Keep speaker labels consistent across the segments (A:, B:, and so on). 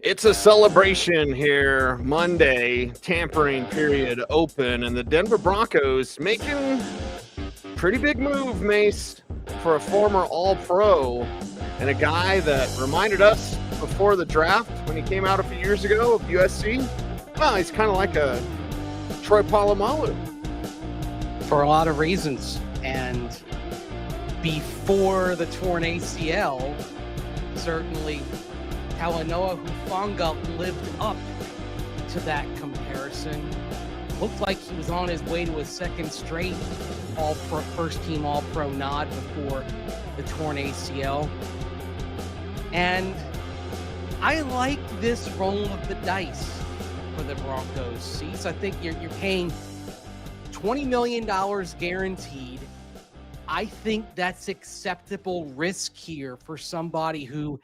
A: It's a celebration here. Monday, tampering period open, and the Denver Broncos making pretty big move, Mace, for a former All-Pro and a guy that reminded us before the draft when he came out a few years ago of USC. Well, he's kind of like a Troy Polamalu.
B: For a lot of reasons. And before the torn ACL, certainly Talanoa Hufanga lived up to that comparison. Looked like he was on his way to a second straight first team All-Pro nod before the torn ACL. And I like this roll of the dice for the Broncos seats. I think you're paying $20 million guaranteed. I think that's acceptable risk here for somebody who,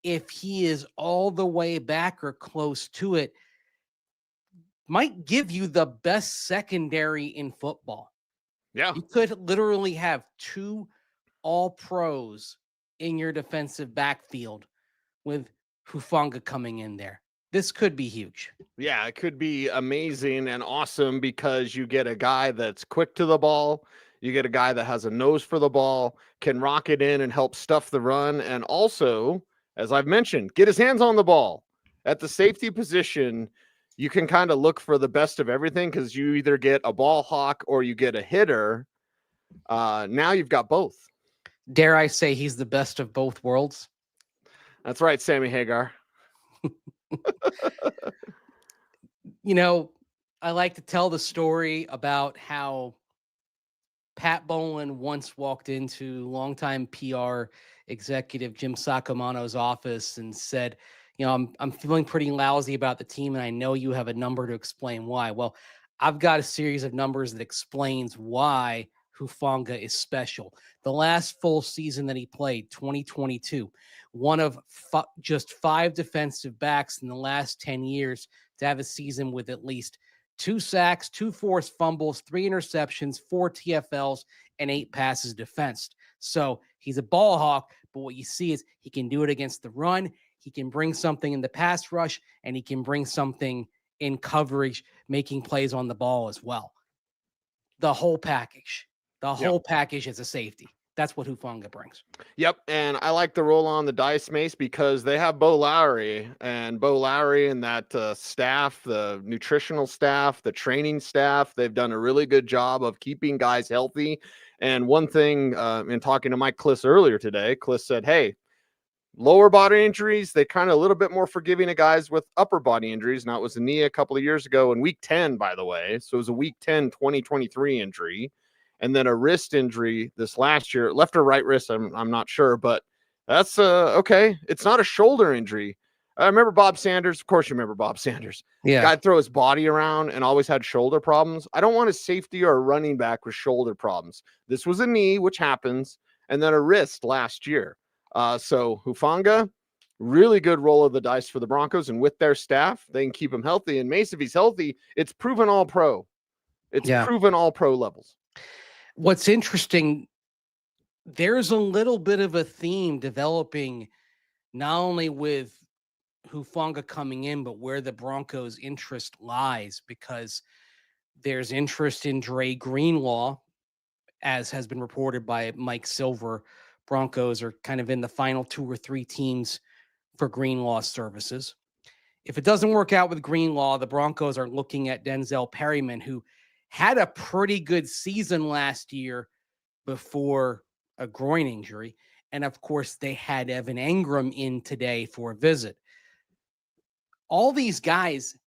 B: if he is all the way back or close to it, might give you the best secondary in football.
A: Yeah.
B: You could literally have two All-Pros in your defensive backfield with Hufanga coming in there. This could be huge.
A: Yeah, it could be amazing and awesome because you get a guy that's quick to the ball. You get a guy that has a nose for the ball, can rock it in and help stuff the run. And also, as I've mentioned, get his hands on the ball. At the safety position, you can kind of look for the best of everything because you either get a ball hawk or you get a hitter. Now you've got both.
B: Dare I say he's the best of both worlds?
A: That's right, Sammy Hagar.
B: You know, I like to tell the story about how Pat Bowlen once walked into longtime PR executive Jim Sacamano's office and said, you know, I'm feeling pretty lousy about the team, and I know you have a number to explain why. Well, I've got a series of numbers that explains why Hufanga is special. The last full season that he played, 2022, one of just 5 defensive backs in the last 10 years to have a season with at least 2 sacks, 2 forced fumbles, 3 interceptions, 4 TFLs, and 8 passes defensed. So he's a ball hawk, but what you see is he can do it against the run. He can bring something in the pass rush, and he can bring something in coverage, making plays on the ball as well. The whole package. The whole package is a safety. That's what Hufanga brings.
A: Yep, and I like the roll on the dice, Mace, because they have Bo Lowry and that staff, the nutritional staff, the training staff. They've done a really good job of keeping guys healthy. And one thing, in talking to Mike Kliss earlier today, Kliss said, hey, lower body injuries, they kind of a little bit more forgiving of guys with upper body injuries. Now, it was a knee a couple of years ago in week 10, by the way. So it was a week 10, 2023 injury. And then a wrist injury this last year, left or right wrist, I'm not sure, but that's okay. It's not a shoulder injury. I remember Bob Sanders. Of course, you remember Bob Sanders.
B: Yeah.
A: Guy'd throw his body around and always had shoulder problems. I don't want a safety or a running back with shoulder problems. This was a knee, which happens, and then a wrist last year. So Hufanga, really good roll of the dice for the Broncos, and with their staff, they can keep him healthy. And Mace, if he's healthy, it's proven All-Pro. It's proven All-Pro levels.
B: What's interesting, there's a little bit of a theme developing not only with Hufanga coming in, but where the Broncos' interest lies, because there's interest in Dre Greenlaw, as has been reported by Mike Silver. Broncos are kind of in the final 2 or 3 teams for Greenlaw's services. If it doesn't work out with Greenlaw, the Broncos are looking at Denzel Perryman, who had a pretty good season last year before a groin injury. And of course, they had Evan Engram in today for a visit. All these guys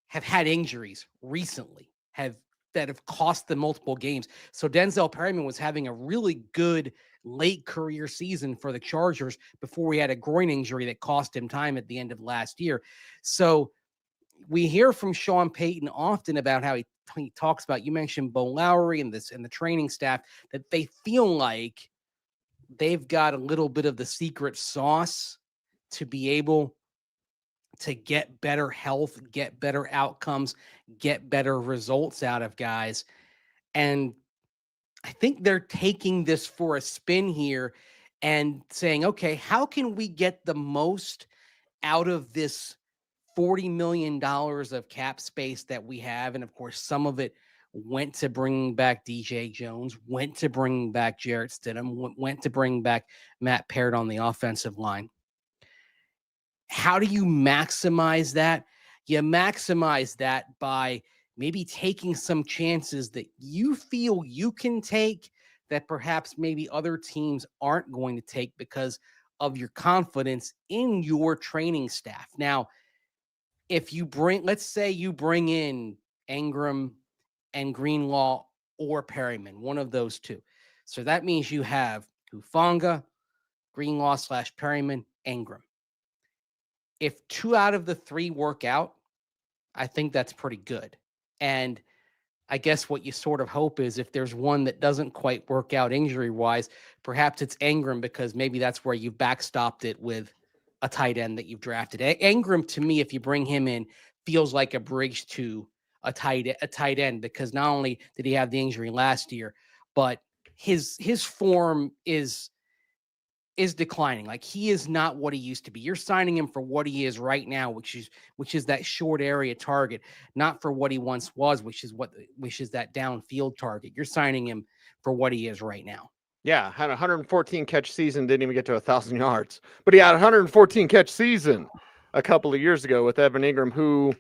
B: have had injuries recently that have cost them multiple games. So Denzel Perryman was having a really good late career season for the Chargers before he had a groin injury that cost him time at the end of last year. So we hear from Sean Payton often about how he talks about, you mentioned Bo Lowry and the training staff, that they feel like they've got a little bit of the secret sauce to be able to get better health, get better outcomes, get better results out of guys. And I think they're taking this for a spin here and saying, okay, how can we get the most out of this $40 million of cap space that we have. And of course, some of it went to bringing back DJ Jones, went to bringing back Jarrett Stidham, went to bring back Matt Parrott on the offensive line. How do you maximize that? You maximize that by maybe taking some chances that you feel you can take that perhaps maybe other teams aren't going to take because of your confidence in your training staff. Now, if you let's say you bring in Ingram and Greenlaw or Perryman, one of those two. So that means you have Hufanga, Greenlaw / Perryman, Ingram. If 2 out of the 3 work out, I think that's pretty good. And I guess what you sort of hope is if there's one that doesn't quite work out injury-wise, perhaps it's Ingram because maybe that's where you backstopped it with a tight end that you've drafted. Ingram, to me, if you bring him in, feels like a bridge to a tight end because not only did he have the injury last year, but his form is declining. Like he is not what he used to be. You're signing him for what he is right now, which is that short area target, not for what he once was, which is that downfield target. You're signing him for what he is right now.
A: Yeah, had a 114 catch season, didn't even get to 1,000 yards, but he had a 114 catch season a couple of years ago with Evan Ingram, who,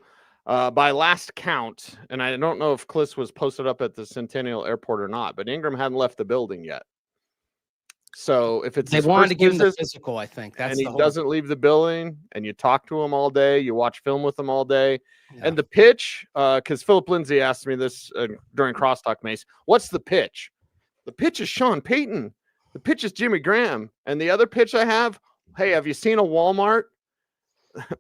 A: by last count, and I don't know if Kliss was posted up at the Centennial Airport or not, but Ingram hadn't left the building yet. So if it's
B: they wanted to give him the physical, I think that's
A: and he doesn't leave the building, and you talk to him all day, you watch film with him all day,
B: yeah.
A: and the pitch, because Philip Lindsay asked me this during Crosstalk, Mace, what's the pitch? The pitch is Sean Payton. The pitch is Jimmy Graham. And the other pitch I have, hey, have you seen a Walmart?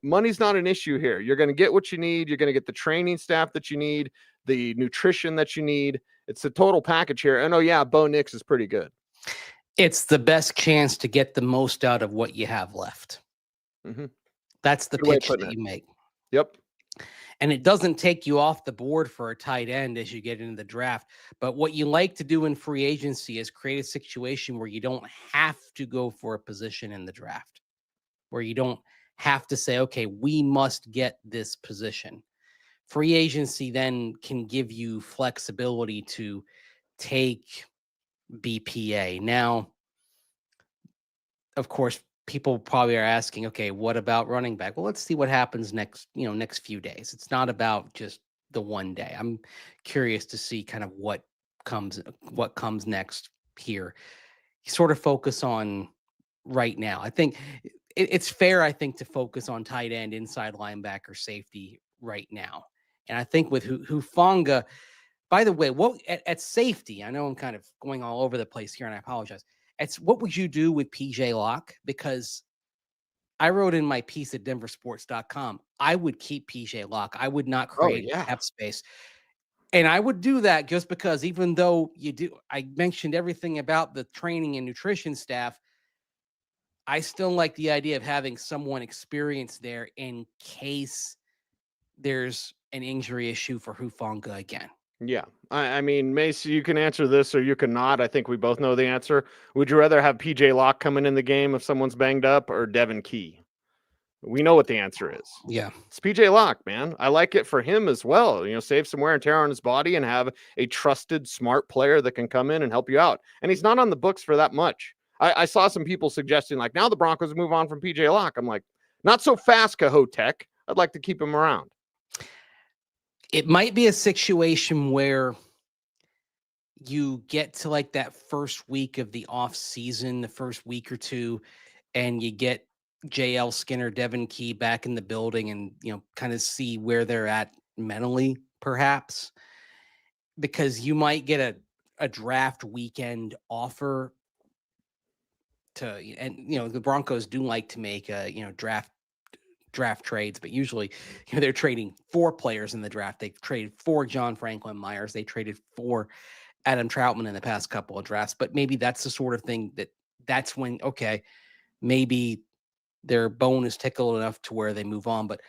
A: Money's not an issue here. You're going to get what you need. You're going to get the training staff that you need, the nutrition that you need. It's the total package here. And oh, yeah, Bo Nix is pretty good.
B: It's the best chance to get the most out of what you have left.
A: Mm-hmm.
B: That's the pitch that you make.
A: Yep.
B: And it doesn't take you off the board for a tight end as you get into the draft. But what you like to do in free agency is create a situation where you don't have to go for a position in the draft, where you don't have to say, okay, we must get this position. Free agency then can give you flexibility to take BPA. Now, of course, people probably are asking, okay, what about running back? Well, let's see what happens next few days. It's not about just the one day. I'm curious to see kind of what comes next here. You sort of focus on right now. I think it's fair, I think, to focus on tight end, inside linebacker, safety right now. And I think with Hufanga, by the way, what at safety, I know I'm kind of going all over the place here, and I apologize. What would you do with PJ Locke? Because I wrote in my piece at denversports.com, I would keep PJ Locke. I would not create cap space. And I would do that just because even though I mentioned everything about the training and nutrition staff, I still like the idea of having someone experienced there in case there's an injury issue for Hufanga again.
A: Yeah. I mean, Mace, you can answer this or you can not. I think we both know the answer. Would you rather have PJ Locke coming in the game if someone's banged up or Devin Key? We know what the answer is.
B: Yeah.
A: It's PJ Locke, man. I like it for him as well. Save some wear and tear on his body and have a trusted, smart player that can come in and help you out. And he's not on the books for that much. I saw some people suggesting, like, now the Broncos move on from PJ Locke. I'm like, not so fast, Cahotek. I'd like to keep him around.
B: It might be a situation where you get to like that first week of the off season, the first week or two, and you get JL Skinner, Devin Key back in the building and, kind of see where they're at mentally, perhaps, because you might get a draft weekend offer the Broncos do like to make draft trades, but usually, they're trading 4 players in the draft. They've traded for John Franklin Myers. They traded for Adam Troutman in the past couple of drafts, but maybe that's the sort of thing that's when, okay, maybe their bone is tickled enough to where they move on. But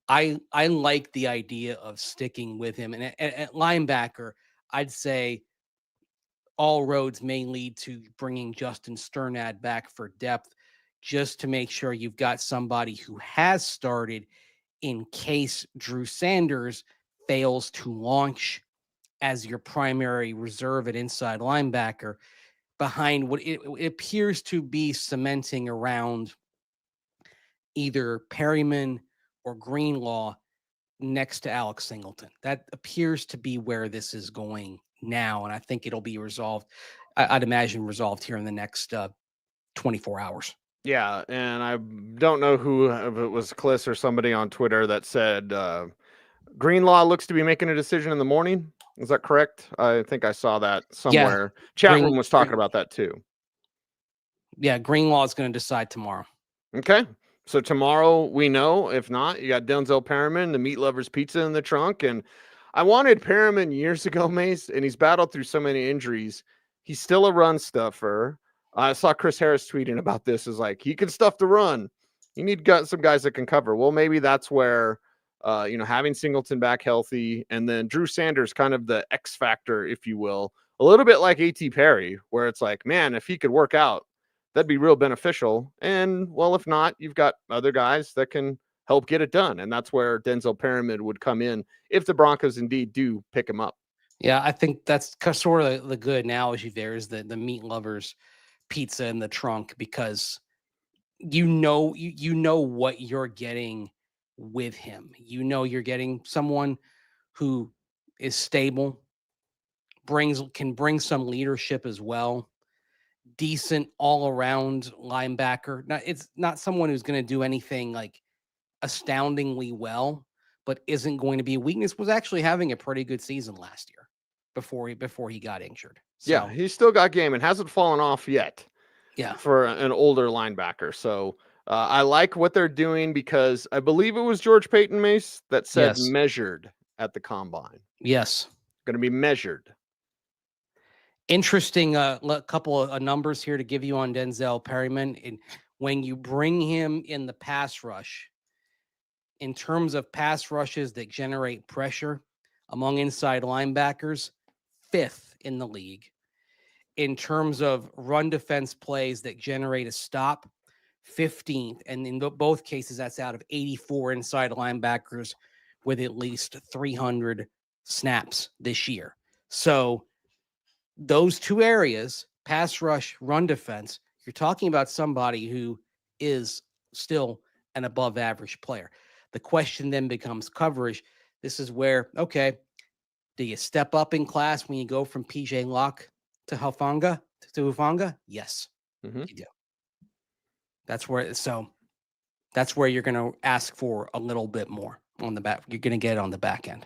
B: I like the idea of sticking with him. And at linebacker, I'd say all roads may lead to bringing Justin Sternad back for depth, just to make sure you've got somebody who has started in case Drew Sanders fails to launch as your primary reserve at inside linebacker behind what it appears to be cementing around either Perryman or Greenlaw next to Alex Singleton. That appears to be where this is going now, and I think it'll be resolved. I'd imagine resolved here in the next 24 hours.
A: Yeah, and I don't know who, if it was Kliss or somebody on Twitter that said Greenlaw looks to be making a decision in the morning. Is that correct? I think I saw that
B: Yeah,
A: somewhere. Chat room was talking about that too.
B: Yeah, Greenlaw is going to decide tomorrow.
A: Okay. So tomorrow we know. If not, you got Denzel Perryman, the meat lovers pizza in the trunk. And I wanted Perryman years ago, Mace, and he's battled through so many injuries. He's still a run stuffer. I saw Chris Harris tweeting about this. Is like, he can stuff the run. You need some guys that can cover. Well, maybe that's where, having Singleton back healthy and then Drew Sanders kind of the X factor, if you will, a little bit like A.T. Perry, where it's like, man, if he could work out, that'd be real beneficial. And well, if not, you've got other guys that can help get it done. And that's where Denzel Perryman would come in if the Broncos indeed do pick him up.
B: Yeah, I think that's sort of the good analogy there is the meat lovers pizza in the trunk, because you know what you're getting with him. You know you're getting someone who is stable, can bring some leadership as well. Decent all around linebacker. Now, it's not someone who's going to do anything like astoundingly well, but isn't going to be a weakness. Was actually having a pretty good season last year before he got injured. So,
A: yeah, he's still got game and hasn't fallen off yet.
B: Yeah,
A: for an older linebacker. So I like what they're doing because I believe it was George Payton Mace that said
B: yes,
A: measured at the combine.
B: yes.
A: Going to be measured.
B: Interesting. Couple of numbers here to give you on Denzel Perryman. And when you bring him in the pass rush, in terms of pass rushes that generate pressure among inside linebackers, 5th in the league. In terms of run defense plays that generate a stop, 15th. And in both cases, that's out of 84 inside linebackers with at least 300 snaps this year. So those two areas, pass rush, run defense, you're talking about somebody who is still an above average player. The question then becomes coverage. This is where, okay, do you step up in class when you go from PJ Locke to Hufanga? Yes, you do. That's where you're going to ask for a little bit more on the back. You're going to get it on the back end.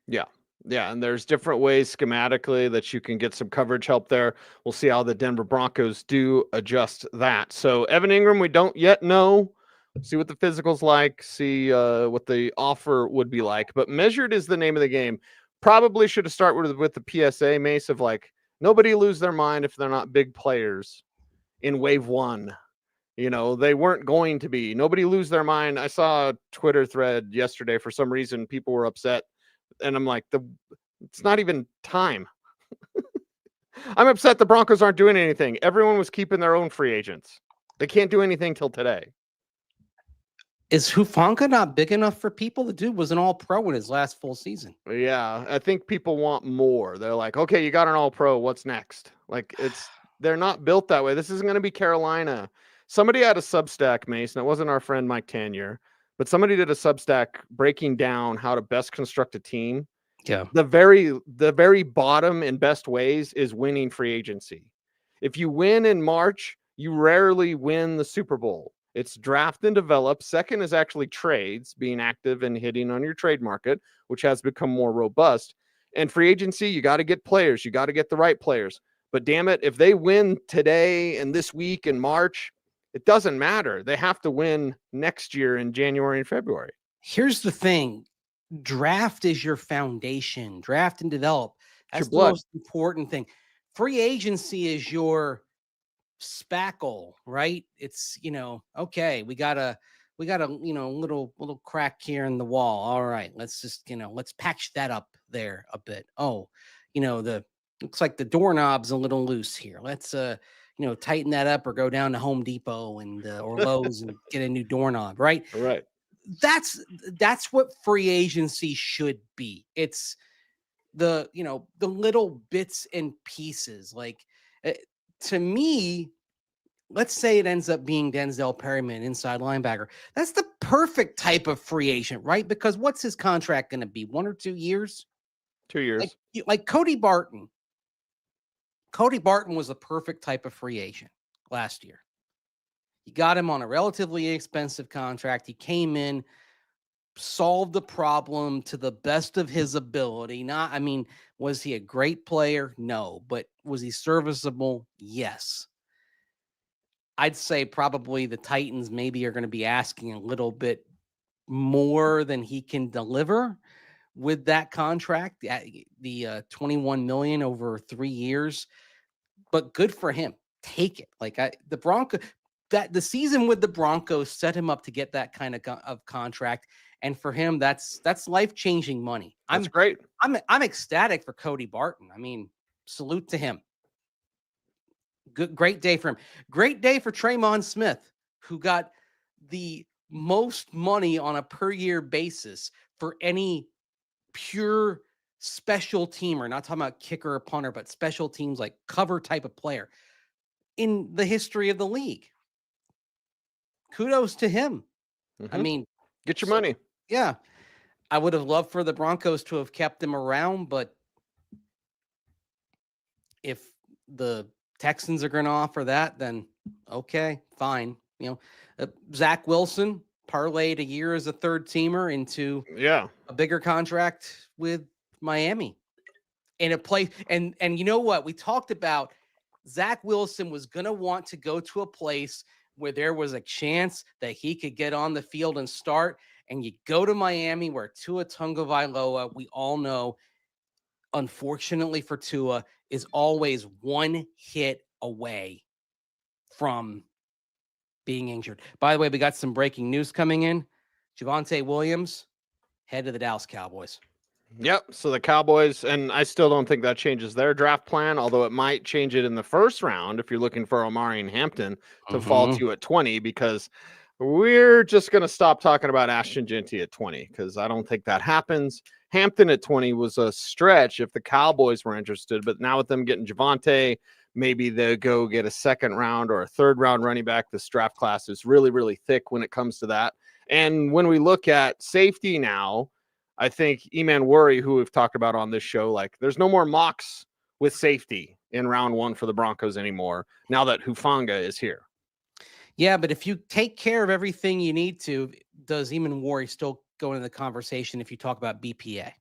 A: Yeah. Yeah, and there's different ways schematically that you can get some coverage help there. We'll see how the Denver Broncos do adjust that. So Evan Ingram, we don't yet know. See what the physical's like, see what the offer would be like. But measured is the name of the game. Probably should have started with the PSA, Mace, of like, nobody lose their mind if they're not big players in wave one. They weren't going to be. Nobody lose their mind. I saw a Twitter thread yesterday. For some reason, people were upset. And I'm like, it's not even time. I'm upset the Broncos aren't doing anything. Everyone was keeping their own free agents. They can't do anything till today.
B: Is Hufanga not big enough for people? The dude was an all-pro in his last full season.
A: Yeah, I think people want more. They're like, okay, you got an all-pro. What's next? Like, they're not built that way. This isn't going to be Carolina. Somebody had a Substack, Mason. It wasn't our friend Mike Tanier, but somebody did a Substack breaking down how to best construct a team.
B: Yeah.
A: The very bottom and best ways is winning free agency. If you win in March, you rarely win the Super Bowl. It's draft and develop. Second is actually trades, being active and hitting on your trade market, which has become more robust. And free agency, you got to get players. You got to get the right players. But damn it, if they win today and this week in March, it doesn't matter. They have to win next year in January and February.
B: Here's the thing. Draft is your foundation. Draft and develop. That's the most important thing. Free agency is your spackle, right? It's, okay, we got a little crack here in the wall. All right, let's just, let's patch that up there a bit. Oh, looks like the doorknob's a little loose here. Let's tighten that up or go down to Home Depot and or Lowe's and get a new doorknob, right?
A: Right.
B: that's what free agency should be. It's the little bits and pieces. Like to me, let's say it ends up being Denzel Perryman, inside linebacker. That's the perfect type of free agent, right? Because what's his contract going to be? 1 or 2 years?
A: 2 years.
B: Like Cody Barton. Cody Barton was the perfect type of free agent last year. You got him on a relatively expensive contract. He came in, solved the problem to the best of his ability. Was he a great player? No. But was he serviceable? Yes. I'd say probably the Titans maybe are going to be asking a little bit more than he can deliver with that contract, the $21 million over 3 years. But good for him. Take it. The season with the Broncos set him up to get that kind of contract, and for him, that's life-changing money.
A: That's great.
B: I'm ecstatic for Cody Barton. Salute to him. Great day for him. Great day for Tremon Smith, who got the most money on a per year basis for any pure special teamer, not talking about kicker or punter, but special teams, like cover type of player in the history of the league. Kudos to him.
A: Mm-hmm. Get your money.
B: Yeah. I would have loved for the Broncos to have kept him around, but if the Texans are going to offer that, then okay, fine. Zach Wilson parlayed a year as a third teamer into a bigger contract with Miami in a place. And you know what? We talked about Zach Wilson was going to want to go to a place where there was a chance that he could get on the field and start. And you go to Miami, where Tua Tagovailoa, we all know, unfortunately for Tua, is always one hit away from being injured. By the way, we got some breaking news coming in. Javonte Williams, head to the Dallas Cowboys.
A: Yep. So the Cowboys, and I still don't think that changes their draft plan, although it might change it in the first round if you're looking for Omari and Hampton to fall to you at 20, because we're just going to stop talking about Ashton Jeanty at 20, because I don't think that happens. Hampton at 20 was a stretch if the Cowboys were interested, but now with them getting Javonte, maybe they'll go get a second round or a third round running back. This draft class is really, really thick when it comes to that. And when we look at safety now, I think Eman Worry, who we've talked about on this show, there's no more mocks with safety in round 1 for the Broncos anymore, now that Hufanga is here.
B: Yeah, but if you take care of everything you need to, does Eman Worry still go into the conversation if you talk about BPA?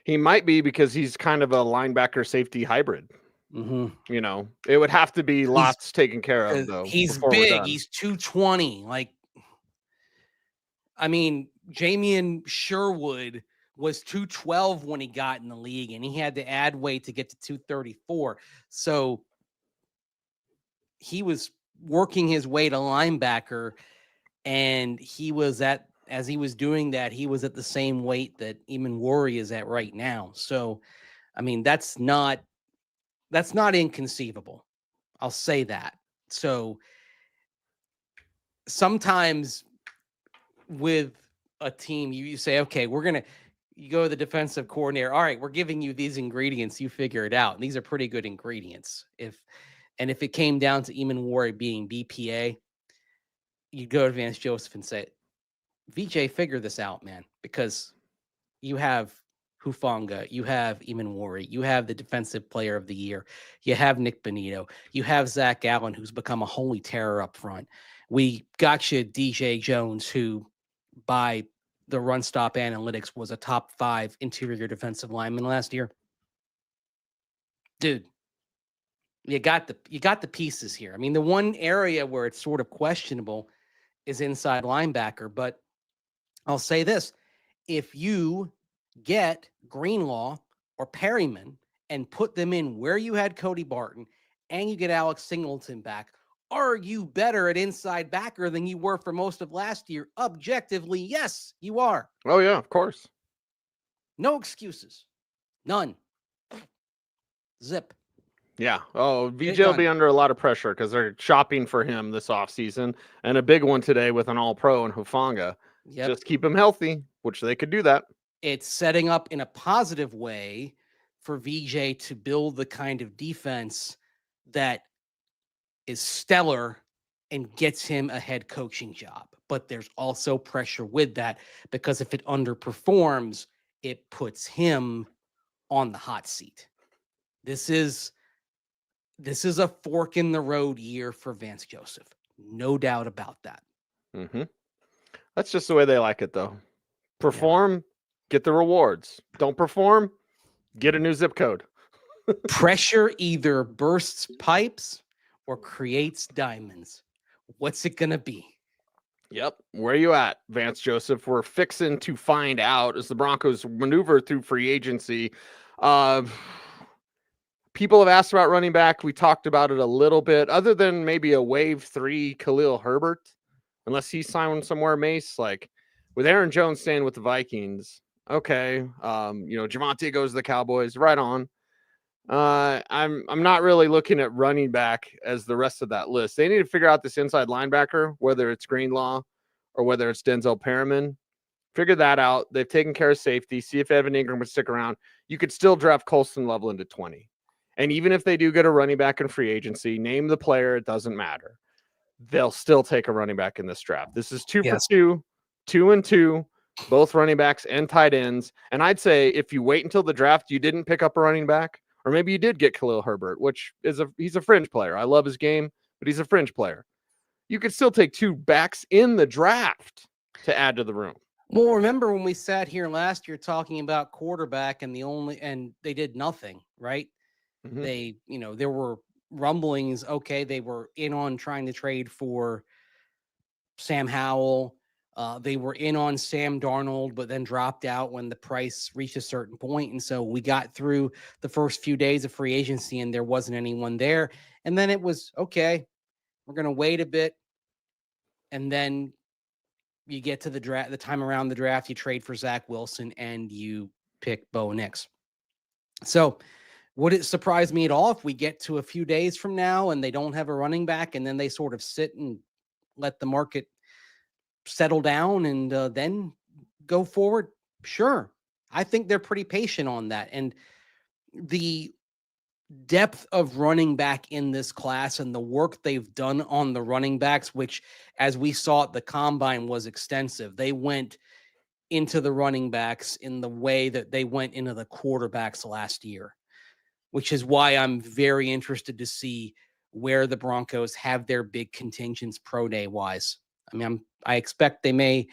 A: He might be, because he's kind of a linebacker safety hybrid.
B: Mm-hmm.
A: It would have to be lots taken care of, though.
B: He's big. He's 220. Jamian Sherwood was 212 when he got in the league, and he had to add weight to get to 234. So he was working his way to linebacker, and as he was doing that, he was at the same weight that Eman Worry is at right now. So, that's not inconceivable. I'll say that. So sometimes with a team, you say, okay, you go to the defensive coordinator. All right, we're giving you these ingredients. You figure it out. And these are pretty good ingredients. If it came down to Eman Worry being BPA, you'd go to Vance Joseph and say, VJ, figure this out, man, because you have Hufanga, you have Eman Worry, you have the defensive player of the year, you have Nick Bonito, you have Zach Allen, who's become a holy terror up front. We got you DJ Jones, who by the run stop analytics was a top 5 interior defensive lineman last year. Dude, you got the pieces here. The one area where it's sort of questionable is inside linebacker, but I'll say this. If you get Greenlaw or Perryman and put them in where you had Cody Barton, and you get Alex Singleton back, are you better at inside backer than you were for most of last year? Objectively, yes, you are.
A: Oh, yeah, of course.
B: No excuses. None. Zip.
A: Yeah. Oh, VJ will be under a lot of pressure because they're shopping for him this offseason, and a big one today with an all-pro in Hufanga.
B: Yep.
A: Just keep them healthy, which they could do that.
B: It's setting up in a positive way for VJ to build the kind of defense that is stellar and gets him a head coaching job. But there's also pressure with that because if it underperforms, it puts him on the hot seat. This is a fork in the road year for Vance Joseph. No doubt about that.
A: Mm-hmm. That's just the way they like it, though. Perform, get the rewards. Don't perform, get a new zip code.
B: Pressure either bursts pipes or creates diamonds. What's it going to be?
A: Yep. Where are you at, Vance Joseph? We're fixing to find out as the Broncos maneuver through free agency. People have asked about running back. We talked about it a little bit, other than maybe a wave 3 Khalil Herbert, unless he's signed somewhere, Mace. Like with Aaron Jones staying with the Vikings, okay. Javonte goes to the Cowboys, right on. I'm not really looking at running back as the rest of that list. They need to figure out this inside linebacker, whether it's Greenlaw or whether it's Denzel Perriman. Figure that out. They've taken care of safety. See if Evan Ingram would stick around. You could still draft Colston Level into 20. And even if they do get a running back in free agency, name the player, it doesn't matter. They'll still take a running back in this draft. This is 2 for 2, 2 and 2, both running backs and tight ends. And I'd say if you wait until the draft, you didn't pick up a running back, or maybe you did get Khalil Herbert, which he's a fringe player. I love his game, but he's a fringe player. You could still take 2 backs in the draft to add to the room.
B: Well, remember when we sat here last year talking about quarterback and they did nothing, right?
A: Mm-hmm.
B: There were rumblings. Okay, they were in on trying to trade for Sam Howell. They were in on Sam Darnold, but then dropped out when the price reached a certain point. And so we got through the first few days of free agency and there wasn't anyone there. And then it was, okay, we're going to wait a bit. And then you get to the draft, the time around the draft, you trade for Zach Wilson and you pick Bo Nix. So would it surprise me at all if we get to a few days from now and they don't have a running back and then they sort of sit and let the market settle down and then go forward? Sure. I think they're pretty patient on that. And the depth of running back in this class and the work they've done on the running backs, which as we saw at the combine was extensive. They went into the running backs in the way that they went into the quarterbacks last year, which is why I'm very interested to see where the Broncos have their big contingents pro day wise. I mean, I expect they may,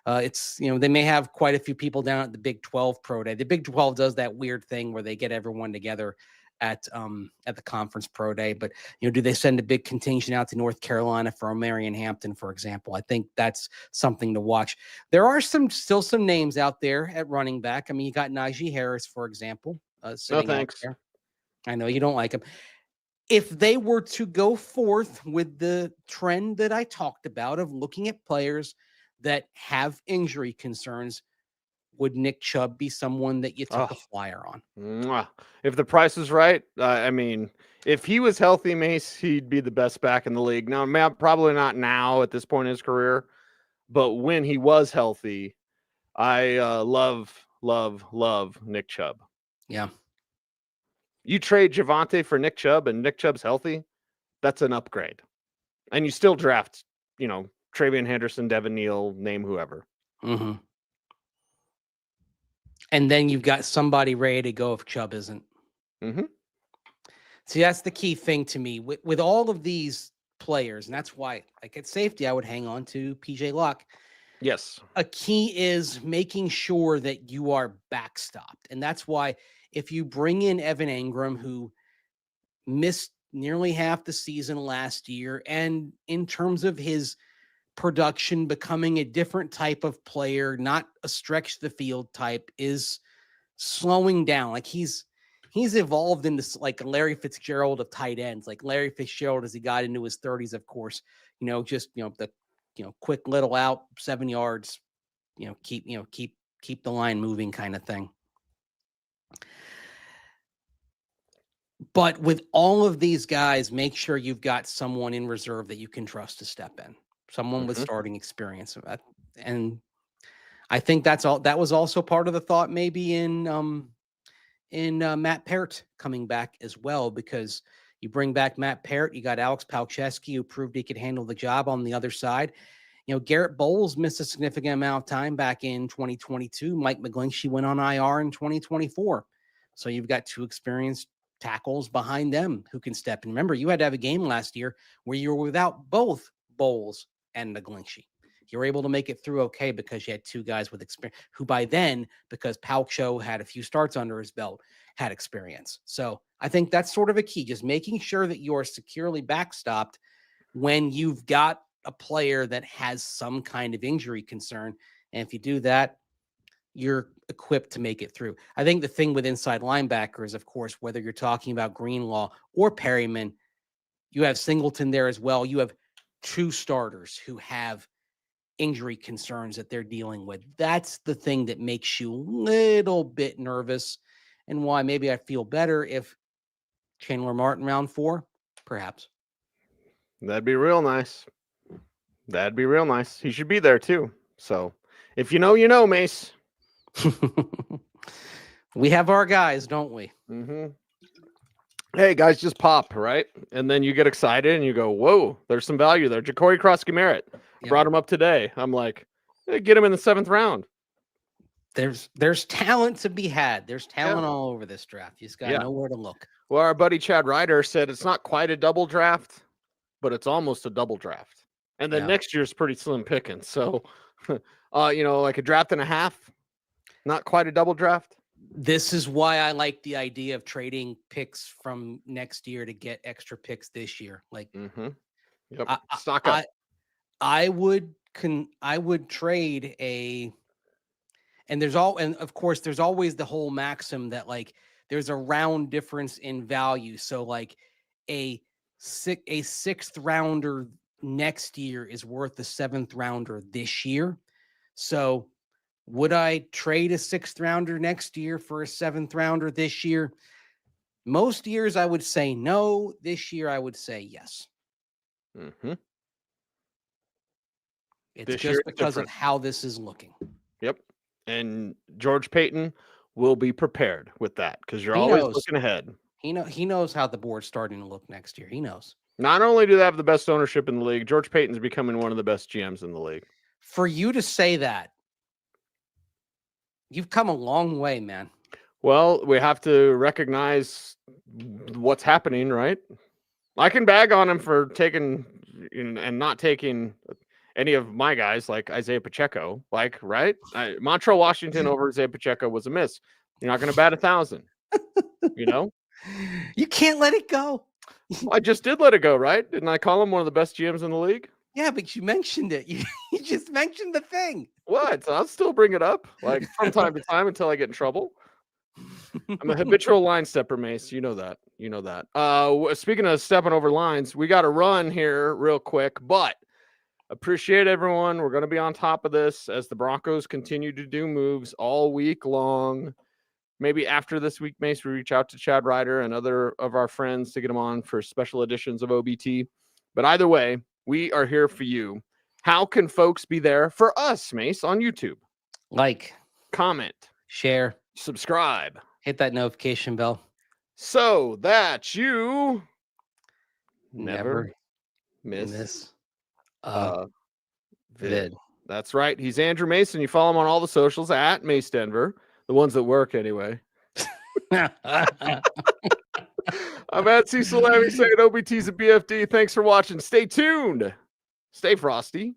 B: they may have quite a few people down at the Big 12 pro day. The Big 12 does that weird thing where they get everyone together at the conference pro day, but do they send a big contingent out to North Carolina for Marion Hampton, for example? I think that's something to watch. There are still some names out there at running back. I mean, you got Najee Harris, for example, sitting out there. I know you don't like him. If they were to go forth with the trend that I talked about of looking at players that have injury concerns, would Nick Chubb be someone that you took a flyer on?
A: If the price is right, I mean, if he was healthy, Mace, he'd be the best back in the league. Now, probably not now at this point in his career, but when he was healthy, I love Nick Chubb.
B: Yeah.
A: You trade Javonte for Nick Chubb and Nick Chubb's healthy, that's an upgrade. And you still draft, Travion Henderson, Devin Neal, name whoever.
B: Mm-hmm. And then you've got somebody ready to go if Chubb isn't.
A: Mm-hmm.
B: See, that's the key thing to me with all of these players. And that's why, like at safety, I would hang on to PJ Locke.
A: Yes.
B: A key is making sure that you are backstopped. And that's why if you bring in Evan Ingram, who missed nearly half the season last year, and in terms of his production becoming a different type of player, not a stretch the field type, is slowing down. Like he's evolved into like Larry Fitzgerald of tight ends, like Larry Fitzgerald as he got into his 30s, of course, the quick little out 7 yards, keep the line moving kind of thing. But with all of these guys, make sure you've got someone in reserve that you can trust to step in, someone with starting experience. And I think that was also part of the thought, maybe in Matt Parrott coming back as well, because you bring back Matt Parrott, you got Alex Palczewski, who proved he could handle the job on the other side. Garrett Bowles missed a significant amount of time back in 2022. Mike McGlinchey went on IR in 2024. So you've got two experienced tackles behind them who can step in. Remember, you had to have a game last year where you were without both Bowles and McGlinchey. You were able to make it through okay because you had two guys with experience who by then, because Palcho had a few starts under his belt, had experience. So I think that's sort of a key, just making sure that you're securely backstopped when you've got a player that has some kind of injury concern. And if you do that, you're equipped to make it through. I think the thing with inside linebackers, of course, whether you're talking about Greenlaw or Perryman, you have Singleton there as well. You have two starters who have injury concerns that they're dealing with. That's the thing that makes you a little bit nervous, and why maybe I feel better if Chandler Martin round 4, perhaps.
A: That'd be real nice. That'd be real nice. He should be there too. So if you know, Mace.
B: We have our guys, don't we?
A: Mm-hmm. Hey, guys just pop, right? And then you get excited and you go, whoa, there's some value there. Ja'Cory Cross-Garrett.
B: Yep.
A: Brought him up today. I'm like, hey, get him in the 7th round.
B: There's talent to be had. There's talent all over this draft. You just got to know where to look.
A: Well, our buddy Chad Ryder said it's not quite a double draft, but it's almost a double draft. And then next year's pretty slim picking. So, like a draft and a half, not quite a double draft.
B: This is why I like the idea of trading picks from next year to get extra picks this year. Like,
A: stock up.
B: I would trade and of course there's always the whole maxim that like there's a round difference in value. So like a 6th rounder next year is worth the 7th rounder this year. So would I trade a 6th rounder next year for a 7th rounder this year? Most years I would say no. This year I would say yes.
A: Mm-hmm.
B: It's just because of how this is looking.
A: Yep. And George Payton will be prepared with that because you're always looking ahead.
B: He knows how the board's starting to look next year. He knows.
A: Not only do they have the best ownership in the league, George Payton's becoming one of the best GMs in the league.
B: For you to say that, you've come a long way, man.
A: Well, we have to recognize what's happening, right? I can bag on him for taking and not taking any of my guys like Isaiah Pacheco, right? Montreal Washington over Isaiah Pacheco was a miss. You're not going to bat 1,000,
B: You can't let it go.
A: I just did let it go, right? Didn't I call him one of the best GMs in the league?
B: Yeah, but you mentioned it. You just mentioned the thing.
A: What? I'll still bring it up, like from time to time until I get in trouble. I'm a habitual line stepper, Mace. You know that. Speaking of stepping over lines, we got to run here real quick, but appreciate everyone. We're going to be on top of this as the Broncos continue to do moves all week long. Maybe after this week, Mace, we reach out to Chad Ryder and other of our friends to get them on for special editions of OBT. But either way, we are here for you. How can folks be there for us, Mace, on YouTube?
B: Like,
A: comment,
B: share,
A: subscribe,
B: hit that notification bell
A: so that you
B: never
A: miss
B: a vid.
A: That's right. He's Andrew Mason. You follow him on all the socials at Mace Denver, the ones that work anyway. I'm at Cecil Lavey saying OBT's a BFD. Thanks for watching. Stay tuned. Stay frosty.